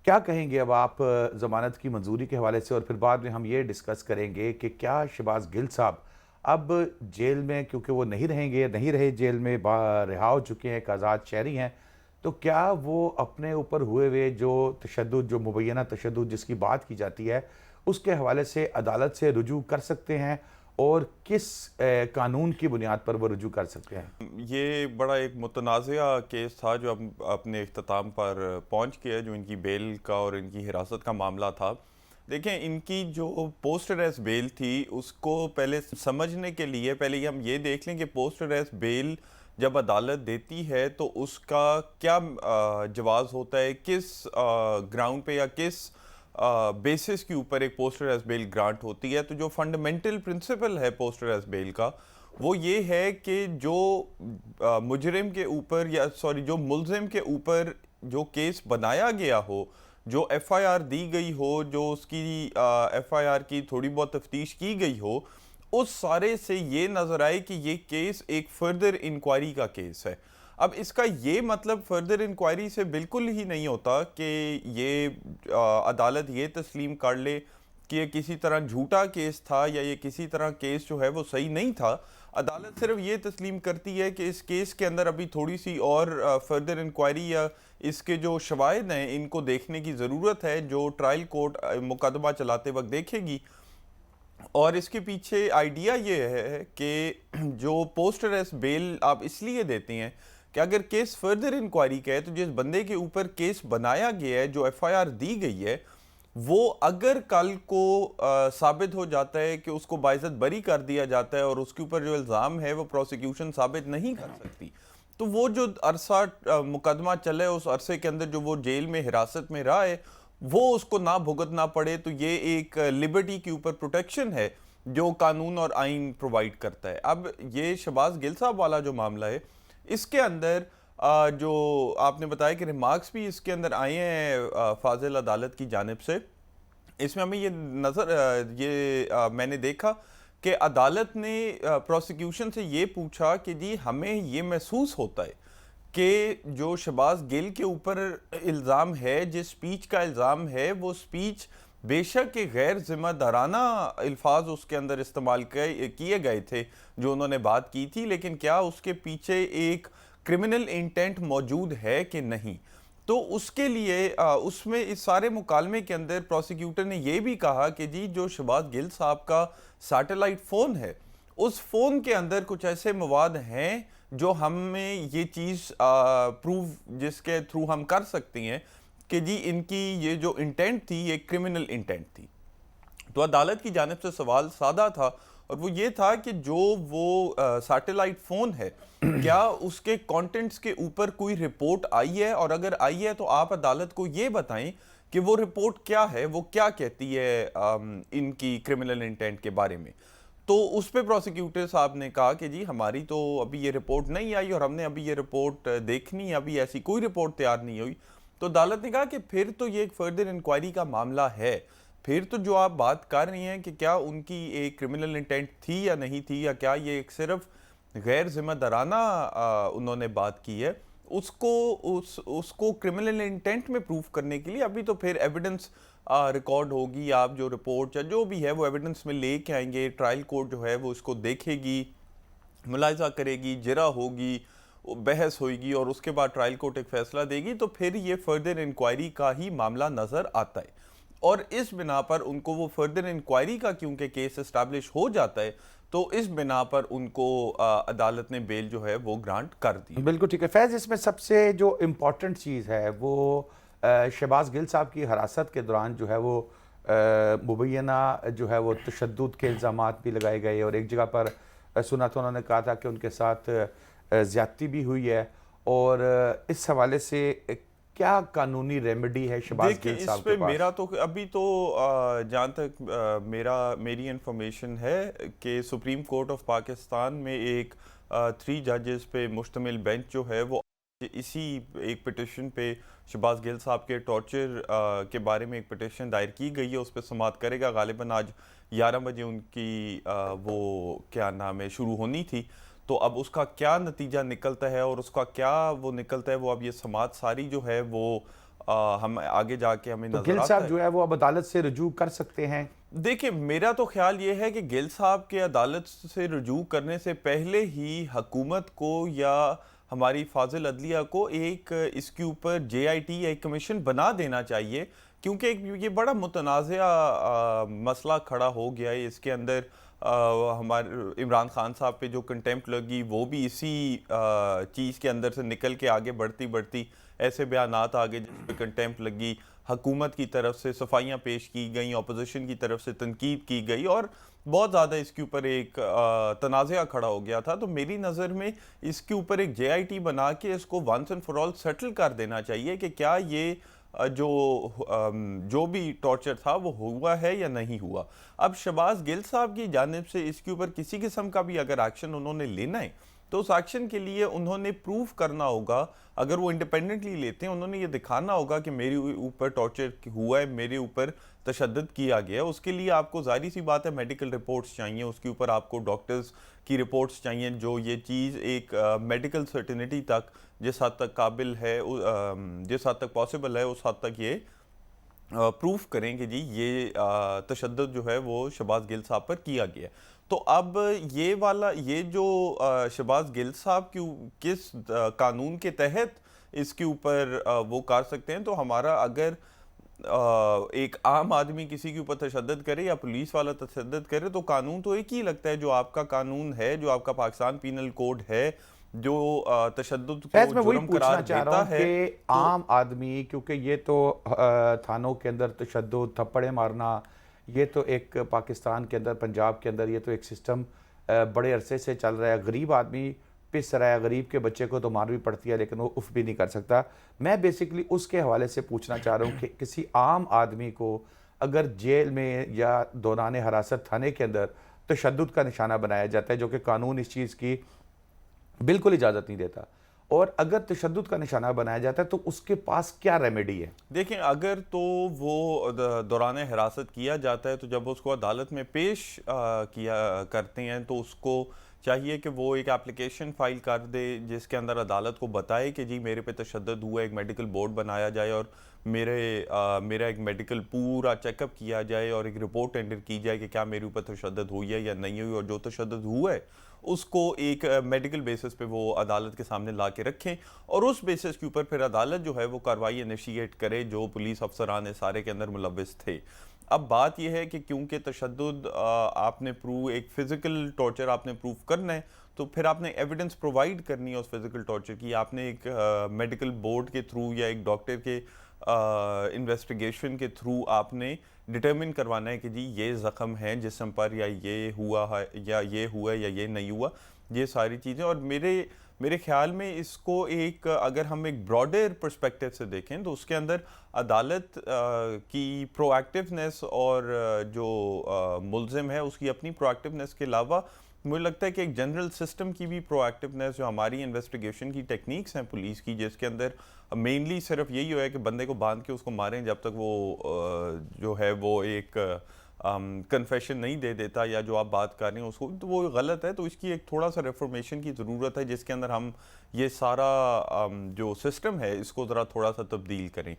क्या कहेंगे अब आप ज़मानत की मंजूरी के हवाले से, और फिर बाद में हम ये डिस्कस करेंगे कि क्या शहबाज गिल साहब अब जेल में, क्योंकि वो नहीं रहेंगे, नहीं रहे जेल में, रिहा हो चुके हैं, एक आज़ाद शहरी हैं, तो क्या वो अपने ऊपर हुए जो तशद्दुद, जो मुबैना तशद्दुद जिसकी बात की जाती है, उसके हवाले से अदालत से रुजू कर सकते हैं, और किस कानून की बुनियाद पर वो रुजू कर सकते हैं? ये बड़ा एक मुतनाज़िया केस था जो अब अपने इख्तिताम पर पहुंच गया, जो इनकी बेल का और इनकी हिरासत का मामला था। देखें, इनकी जो पोस्ट अरेस्ट बेल थी उसको पहले समझने के लिए पहले हम ये देख लें कि पोस्ट अरेस्ट बेल जब अदालत देती है तो उसका क्या जवाज़ होता है, किस ग्राउंड पे या किस बेसिस के ऊपर एक पोस्ट अरेस्ट बेल ग्रांट होती है। तो जो फंडामेंटल प्रिंसिपल है पोस्ट अरेस्ट बेल का, वो ये है कि जो मुजरिम के ऊपर या सॉरी जो मुलजिम के ऊपर जो केस बनाया गया हो, जो एफआईआर दी गई हो, जो उसकी एफआईआर की थोड़ी बहुत तफ्तीश की गई हो, उस सारे से ये नज़र आए कि ये केस एक फर्दर इंक्वायरी का केस है। अब इसका ये मतलब फर्दर इंक्वायरी से बिल्कुल ही नहीं होता कि ये अदालत ये तस्लीम कर ले कि ये किसी तरह झूठा केस था या ये किसी तरह केस जो है वो सही नहीं था। अदालत सिर्फ ये तस्लीम करती है कि इस केस के अंदर अभी थोड़ी सी और फर्दर इंक्वायरी या इसके जो शवाहिद हैं इनको देखने की ज़रूरत है, जो ट्रायल कोर्ट मुकदमा चलाते वक्त देखेगी। और इसके पीछे आइडिया ये है कि जो पोस्ट अरेस्ट बेल आप इसलिए देते हैं कि अगर केस फर्दर इंक्वायरी का है तो जिस बंदे के ऊपर केस बनाया गया है, जो एफआईआर दी गई है, वो अगर कल को साबित हो जाता है कि उसको बाइज्जत बरी कर दिया जाता है और उसके ऊपर जो इल्ज़ाम है वो प्रोसिक्यूशन साबित नहीं कर सकती, तो वो जो अरसा मुकदमा चले उस अरसे के अंदर जो वो जेल में हिरासत में रहा है वो उसको ना भुगतना पड़े। तो ये एक लिबर्टी के ऊपर प्रोटेक्शन है जो कानून और आइन प्रोवाइड करता है। अब ये शहबाज गिल साहब वाला जो मामला है, इसके अंदर जो आपने बताया कि रिमार्क्स भी इसके अंदर आए हैं फाजिल अदालत की जानिब से, इसमें हमें ये मैंने देखा कि अदालत ने प्रोसिक्यूशन से ये पूछा कि जी हमें ये महसूस होता है कि जो शहबाज गिल के ऊपर इल्ज़ाम है, जिस स्पीच का इल्ज़ाम है, वो स्पीच बेशक के गैर जिम्मेदाराना अल्फाज उसके अंदर इस्तेमाल किए गए थे जो उन्होंने बात की थी, लेकिन क्या उसके पीछे एक क्रिमिनल इंटेंट मौजूद है कि नहीं। तो उसके लिए उसमें इस सारे मुकालमे के अंदर प्रोसिक्यूटर ने यह भी कहा कि जी जो शहबाज गिल साहब का सैटेलाइट फ़ोन है, उस फ़ोन के अंदर कुछ ऐसे मवाद हैं जो हमें ये चीज़ प्रूव जिसके थ्रू हम कर सकते हैं कि जी इनकी ये जो इंटेंट थी ये क्रिमिनल इंटेंट थी। तो अदालत की जानिब से सवाल सादा था और वो ये था कि जो वो सैटेलाइट फ़ोन है, क्या उसके कंटेंट्स के ऊपर कोई रिपोर्ट आई है, और अगर आई है तो आप अदालत को ये बताएं कि वो रिपोर्ट क्या है, वो क्या कहती है इनकी क्रिमिनल इंटेंट के बारे में। तो उस पर प्रोसिक्यूटर साहब ने कहा कि जी हमारी तो अभी ये रिपोर्ट नहीं आई और हमने अभी ये रिपोर्ट देखनी है, अभी ऐसी कोई रिपोर्ट तैयार नहीं हुई। तो अदालत ने कहा कि फिर तो ये एक फर्दर इंक्वायरी का मामला है, फिर तो जो आप बात कर रही हैं कि क्या उनकी एक क्रिमिनल इंटेंट थी या नहीं थी, या क्या ये एक सिर्फ गैर जिम्मेदाराना उन्होंने बात की है, उसको क्रिमिनल इंटेंट में प्रूफ करने के लिए अभी तो फिर एविडेंस रिकॉर्ड होगी। आप जो रिपोर्ट या जो भी है वो एविडेंस में लेके आएंगे, ट्रायल कोर्ट जो है वो इसको देखेगी, मुलाहिजा करेगी, जिरा होगी, बहस होगी और उसके बाद ट्रायल कोर्ट एक फैसला देगी। तो फिर ये फर्दर इंक्वायरी का ही मामला नज़र आता है और इस बिना पर उनको वो फर्दर इंक्वायरी का क्योंकि केस इस्टेब्लिश हो जाता है, तो इस बिना पर उनको अदालत ने बेल जो है वो ग्रांट कर दी। बिल्कुल ठीक है फैज़। इसमें सबसे जो इम्पोर्टेंट चीज़ है वो शहबाज गिल साहब की हिरासत के दौरान जो है वो मुबैना जो है वो तशद्दुद के इल्ज़ामात भी लगाए गए, और एक जगह पर सुना तो उन्होंने कहा था कि उनके साथ ज़्यादती भी हुई है। और इस हवाले से क्या कानूनी रेमेडी है शहबाज गिल देखिए, इस साहब के पे पास? मेरा तो अभी तो जहाँ तक मेरी इंफॉर्मेशन है कि सुप्रीम कोर्ट ऑफ पाकिस्तान में एक 3 जजेस पे मुश्तमिल बेंच जो है वो इसी एक पिटिशन पे शहबाज गिल साहब के टॉर्चर के बारे में एक पिटिशन दायर की गई है, उस पर समाअत करेगा। गालिबन आज 11 बजे उनकी वो क्या नाम है शुरू होनी थी। तो अब उसका क्या नतीजा निकलता है और उसका क्या वो निकलता है, वो अब ये समाअत सारी जो है वो हम आगे जाके हमें तो नजर गिल आता साहब है। जो है वो अब अदालत से रुजू कर सकते हैं? देखिए, मेरा तो ख्याल ये है कि गिल साहब के अदालत से रुजू करने से पहले ही हुकूमत को या हमारी फाजिल अदलिया को एक इसके ऊपर जेआईटी या एक कमीशन बना देना चाहिए, क्योंकि ये बड़ा मुतनाज़ा मसला खड़ा हो गया है। इसके अंदर हमारे इमरान खान साहब पे जो कंटेम्प्ट लगी वो भी इसी चीज़ के अंदर से निकल के आगे बढ़ती बढ़ती ऐसे बयानात आ गए जिस पे कंटेम्प्ट लगी, हुकूमत की तरफ से सफाइयाँ पेश की गई, अपोजिशन की तरफ से तनकीद की गई और बहुत ज़्यादा इसके ऊपर एक तनाज़ा खड़ा हो गया था। तो मेरी नज़र में इसके ऊपर एक जेआईटी बना के इसको once and for all settle कर देना चाहिए कि क्या ये जो भी टॉर्चर था वो हुआ है या नहीं हुआ। अब शहबाज गिल साहब की जानिब से इसके ऊपर किसी किस्म का भी अगर एक्शन उन्होंने लेना है तो उस एक्शन के लिए उन्होंने प्रूफ करना होगा। अगर वो इंडिपेंडेंटली लेते हैं, उन्होंने ये दिखाना होगा कि मेरे ऊपर टॉर्चर हुआ है, मेरे ऊपर तशद्दुद किया गया है। उसके लिए आपको जाहिर सी बात है मेडिकल रिपोर्ट्स चाहिए, उसके ऊपर आपको डॉक्टर्स की रिपोर्ट्स चाहिए जो ये चीज़ एक मेडिकल सर्टिनिटी तक जिस हद तक काबिल है, जिस हद तक पॉसिबल है उस हद तक ये प्रूफ करें कि जी ये तशद्दुद जो है वो शहबाज गिल साहब पर किया गया। तो अब ये जो शहबाज गिल साहब किस कानून के तहत इसके ऊपर वो कर सकते हैं, तो हमारा अगर एक आम आदमी किसी के ऊपर तशद्दुद करे या पुलिस वाला तशद्दुद करे तो कानून तो एक ही लगता है, जो आपका कानून है, जो आपका पाकिस्तान पीनल कोड है, जो तशद्दुद को फैज मैं वही जुर्म पूछना करार चाह देता रहा हूँ है। कि तो आम आदमी, क्योंकि ये तो थानों के अंदर तशद्दुद, थप्पड़े मारना, ये तो एक पाकिस्तान के अंदर, पंजाब के अंदर ये तो एक सिस्टम बड़े अरसे से चल रहा है। गरीब आदमी पिस रहा है, गरीब के बच्चे को तो मार भी पड़ती है लेकिन वो उफ भी नहीं कर सकता। मैं बेसिकली उसके हवाले से पूछना चाह रहा हूँ कि किसी आम आदमी को अगर जेल में या दौरान हिरासत थाने के अंदर तशद्दुद का निशाना बनाया जाता है, जो कि कानून इस चीज़ की बिल्कुल इजाज़त नहीं देता, और अगर तशद्दुद का निशाना बनाया जाता है तो उसके पास क्या रेमेडी है? देखें, अगर तो वो दौरान हिरासत किया जाता है तो जब उसको अदालत में पेश किया करते हैं तो उसको चाहिए कि वो एक एप्लीकेशन फ़ाइल कर दे जिसके अंदर अदालत को बताए कि जी मेरे पे तशद्दुद हुआ, एक मेडिकल बोर्ड बनाया जाए और मेरा एक मेडिकल पूरा चेकअप किया जाए और एक रिपोर्ट टेंडर की जाए कि क्या मेरे ऊपर तशद्दुद हुई है या नहीं हुई, और जो तशद्दुद हुआ है उसको एक मेडिकल बेसिस पे वो अदालत के सामने ला के रखें और उस बेसिस के ऊपर फिर अदालत जो है वो कार्रवाई इनिशिएट करे जो पुलिस अफसरान सारे के अंदर मुलविस थे। अब बात यह है कि क्योंकि तशद्दुद आपने प्रूव, एक फ़िज़िकल टॉर्चर आपने प्रूव करना है तो फिर आपने एविडेंस प्रोवाइड करनी है उस फिज़िकल टॉर्चर की। आपने एक मेडिकल बोर्ड के थ्रू या एक डॉक्टर के इन्वेस्टिगेशन के थ्रू आपने डिटर्मिन करवाना है कि जी ये ज़ख़म है जिस्म पर, या ये हुआ है या ये नहीं हुआ, ये सारी चीज़ें। और मेरे ख्याल में इसको एक अगर हम एक ब्रॉडर पर्सपेक्टिव से देखें तो उसके अंदर अदालत की प्रोएक्टिवनेस और जो मुल्ज़िम है उसकी अपनी प्रोएक्टिवनेस के अलावा मुझे लगता है कि एक जनरल सिस्टम की भी प्रोएक्टिवनेस, जो हमारी इन्वेस्टिगेशन की टेक्निक्स हैं पुलिस की, जिसके अंदर मेनली सिर्फ यही है कि बंदे को बांध के उसको मारें जब तक वो जो है वो एक कन्फेशन नहीं दे देता या जो आप बात कर रहे हैं उसको, तो वो गलत है। तो इसकी एक थोड़ा सा रिफॉर्मेशन की ज़रूरत है जिसके अंदर हम ये सारा जो सिस्टम है इसको ज़रा थोड़ा सा तब्दील करें।